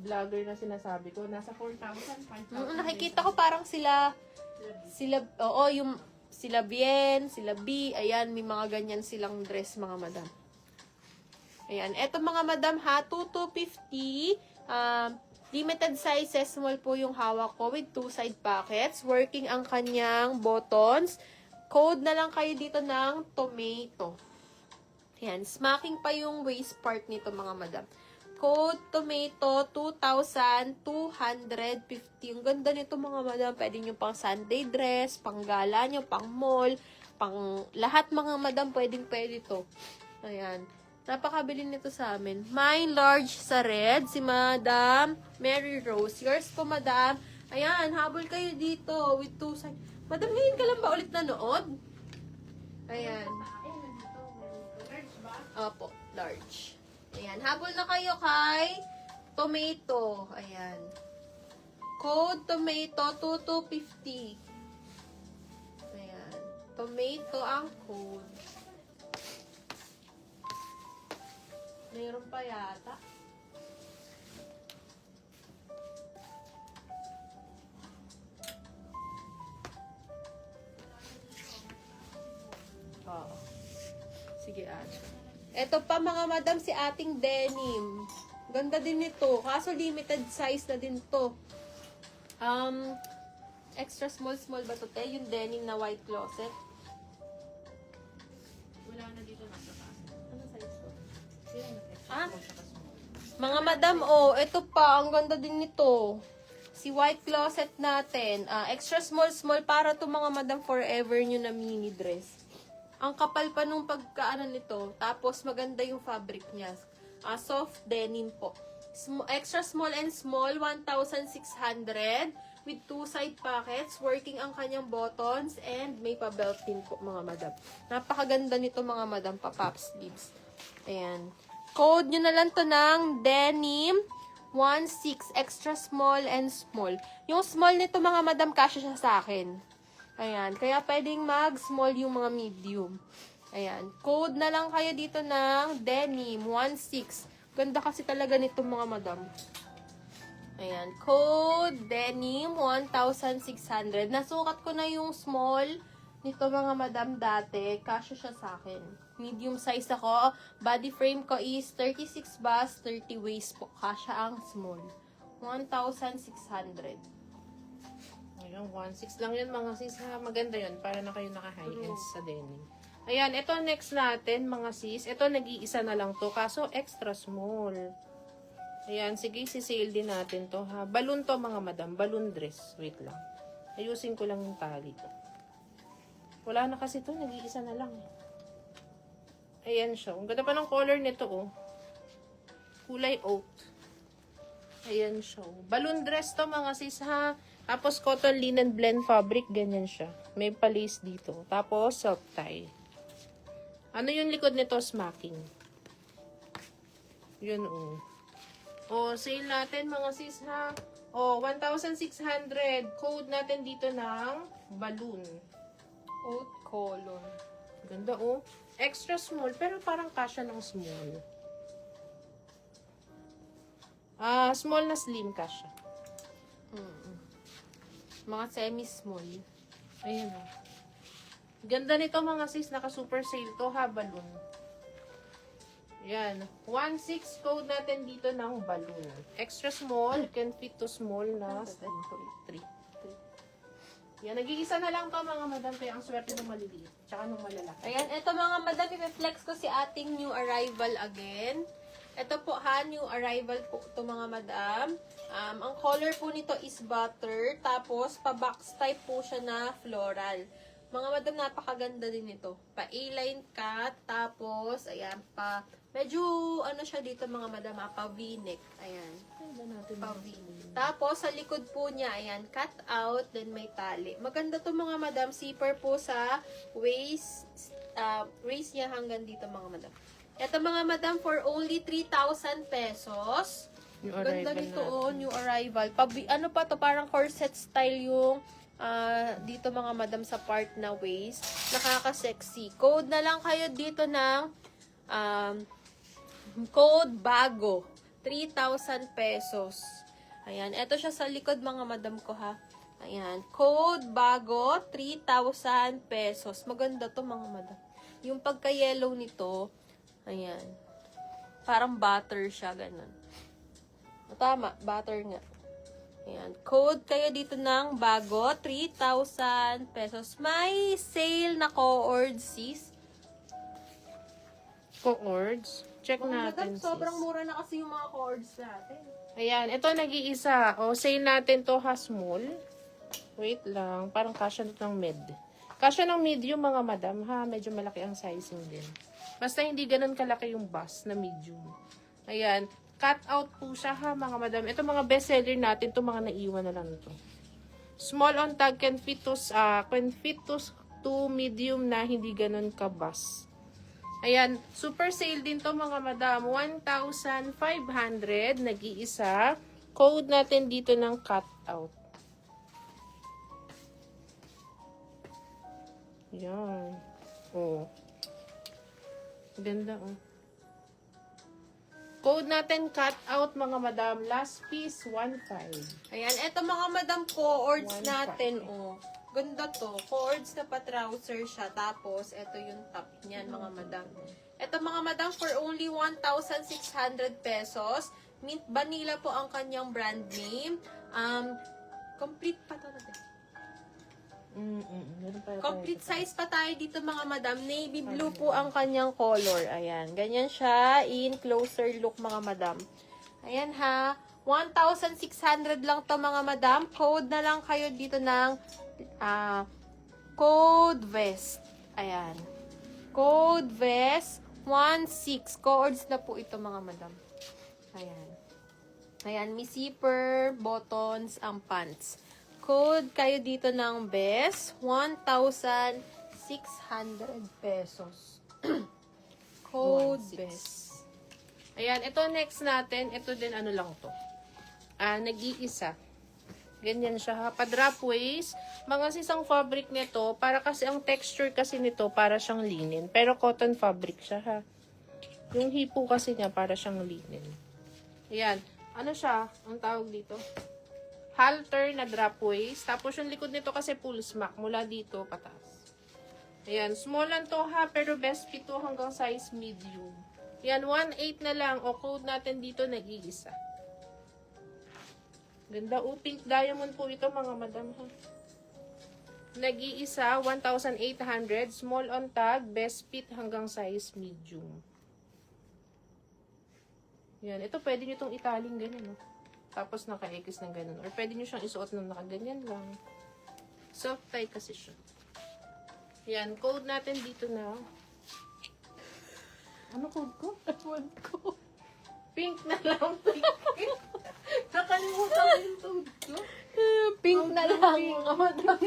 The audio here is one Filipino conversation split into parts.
vlogger na sinasabi ko. Nasa 4,000, 5,000. Nakikita ko parang sila, oo, yung sila Bien, sila B, ayan, may mga ganyan silang dress, mga madam. Ayan, eto mga madam ha, 2,250, limited sizes, small po yung hawak ko with 2 side pockets, working ang kanyang buttons, code na lang kayo dito ng tomato. Ayan, smacking pa yung waist part nito mga madam. Code tomato 2,250. Ang ganda nito mga madam. Pwede nyo pang Sunday dress, pang gala nyo, pang mall, pang lahat mga madam. Pwede to. Ayan. Napakabili nito sa amin. Mine large sa red. Si Madam Mary Rose. Yours po madam. Ayan. Habol kayo dito with 2 sides. Madam, ngayon ka lang ba ulit nanood? Ayan. Opo. Large. Ayan. Habol na kayo kay tomato. Ayan. Code tomato 2,250. Ayan. Tomato ang code. Mayroon pa yata. Oo. Sige, ate. Ito pa mga madam, si ating denim. Ganda din nito. Kaso limited size na din to. Extra small ba to, te? Yung denim na white closet. Wala na dito nasa taas. Ano size to? Yan, Ah? extra small, small. Mga madam, oh, ito pa. Ang ganda din nito. Si white closet natin. Extra small para to mga madam forever nyo na mini dress. Ang kapal pa nung pagkaano nito. Tapos maganda yung fabric niya. Soft denim po. Extra small and small, 1,600 with 2 side pockets. Working ang kanyang buttons and may pa-belt din po mga madam. Napakaganda nito mga madam, pa-pop sleeves. Ayan. Code nyo na lang to ng denim 16 extra small and small. Yung small nito mga madam, kasya siya sa akin. Ayan. Kaya pwedeng mag-small yung mga medium. Ayan. Code na lang kayo dito ng denim 16. Ganda kasi talaga nito mga madam. Ayan. Code denim 1,600. Nasukat ko na yung small nito mga madam dati. Kasya siya sa akin. Medium size ako. Body frame ko is 36 bust, 30 waist po. Kasya ang small. 1,600. Ayan, 1,600 lang yun mga sis ha. Maganda yun para na kayo naka-high-ends sa denim. Ayan, ito next natin mga sis. Ito nag-iisa na lang to. Kaso extra small. Ayan, sige, sisale din natin to ha. Balloon to mga madam. Balloon dress. Wait lang. Ayusin ko lang yung tali. Wala na kasi to. Nag-iisa na lang. Ayan siya. Ang ganda pa ng color nito oh. Kulay oat. Ayan siya. Balloon dress to mga sis ha. Tapos cotton linen blend fabric. Ganyan siya. May pa-lace dito. Tapos self tie. Ano yung likod nito? Smacking. Yun oh. O, sale natin mga sis ha. O, 1,600. Code natin dito ng balloon. Oat color. Ganda oh. Extra small, pero parang kasya ng small. Small na slim kasya. Mga semi-small. Ayan oh. Ganda nito mga sis. Naka super sale to ha, balloon. Yan. 1,600 code natin dito ng balloon. Extra small. Can fit to small na slim. 3. Yan. Nag-iisa na lang to mga madam. Kaya ang swerte ng maliliit. Tsaka ng malalaki. Ayan, ito mga madam, i-flex ko si ating new arrival again. Ito po ha, new arrival po ito mga madam. Ang color po nito is butter. Tapos, pa-box type po siya na floral. Mga madam, napakaganda din ito. Pa-A-line cut. Tapos, ayan, medyo, ano siya dito mga madam, pa-V-neck. Ayan. Pa-V. Tapos, sa likod po niya, ayan, cut out, then may tali. Maganda to mga madam. Zipper po sa waist niya hanggang dito mga madam. Ito mga madam, for only 3,000 pesos. New Ganda arrival nito, natin. oh, new arrival. Ano pa to, parang corset style yung dito mga madam sa part na waist. Nakaka-sexy. Code na lang kayo dito ng code bago. 3,000 pesos. Ayan, eto siya sa likod mga madam ko ha. Ayan, code bago, 3,000 pesos. Maganda to mga madam. Yung pagka-yellow nito, ayan, parang butter siya, ganun. Tama, butter nga. Ayan, code kayo dito ng bago, 3,000 pesos. May sale na co-ord, sis. Co-ords. Check Mga natin, madam, sobrang sis. mura na kasi yung mga co-ords natin. Ayan, ito nag-iisa. O, sale natin to ha, small. Wait lang, parang kasya na ng med. Kasya ng medium mga madam ha, medyo malaki ang sizing din. Basta hindi ganun kalaki yung bust na medium. Ayan, cut out po siya ha mga madam. Ito mga best seller natin, to mga naiwan na lang to. Small on tag can fit to medium na hindi ganun ka bust. Ayan, super sale din to mga madam. 1,500, nag-iisa. Code natin dito ng cut out. Yan. Oh. Ganda, oh. Code natin cut out mga madam. Last piece, 1,500. Ayan, eto mga madam co-ords 1,500. natin, oh. Ganda to. Co-ords na pa-trouser siya. Tapos, eto yung top niyan, mga madam. Eto mga madam, for only 1,600 pesos. Mint Vanilla po ang kanyang brand name. Complete pa to natin. Complete size pa tayo dito mga madam. Navy blue po ang kanyang color. Ayan. Ganyan siya in closer look mga madam. Ayan ha. 1,600 lang to mga madam. Code na lang kayo dito ng code vest. Ayan. Code vest 16. Coords na po ito mga madam. Ayan. Ayan. May zipper, buttons, ang pants. Code kayo dito ng best, 1,600 pesos. Code 1,600. best. Ayan, ito next natin. Ito din ano lang to. Nag-iisa. Ganyan siya ha. Pa-drop waist. Mga sisang fabric nito, para kasi ang texture kasi nito, para siyang linen. Pero cotton fabric siya ha. Yung hipo kasi niya, para siyang linen. Ayan. Ano siya? Ang tawag dito? Halter na drop waist. Tapos yung likod nito kasi full smack. Mula dito, pataas. Ayan. Small lang to ha. Pero best fit to hanggang size medium. Ayan. 1,800 na lang. O code natin dito, nag-iisa. Ganda. O, pink diamond po ito mga madam ha. Nag-iisa, 1,800. Small on tag. Best fit hanggang size medium. Ayan. Ito pwede nyo itong italing ganyan. No? Tapos naka-X ng ganun. Or pwede nyo siyang isuot ng nakaganyan lang. Soft tie kasi siya. Yan. Code natin dito na. Ano code ko? Ewan ko. Pink na lang. Pink. Nakalimutan ko yung code ko. Pink na lang mga madam.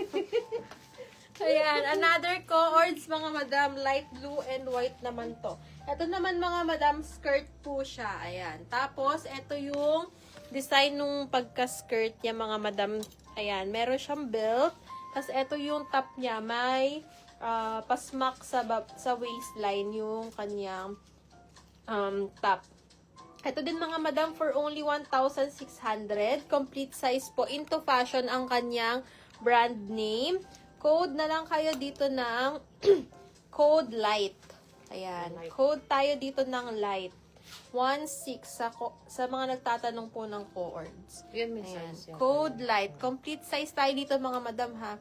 Ayan. Another coords mga madam. Light blue and white naman to. Ito naman mga madam, skirt po siya. Ayan. Tapos, ito yung design nung pagka-skirt niya mga madam. Ayan, meron siyang belt. Tapos ito yung top niya, may pasmak sa waistline yung kanyang top. Ito din mga madam for only 1,600. Complete size po. Into Fashion ang kanyang brand name. Code na lang kayo dito ng code light. Ayan, code tayo dito ng light. 1,600 sa mga nagtatanong po ng coords. Yan may Ayan. size yan. Code light. Complete size tayo dito mga madam ha.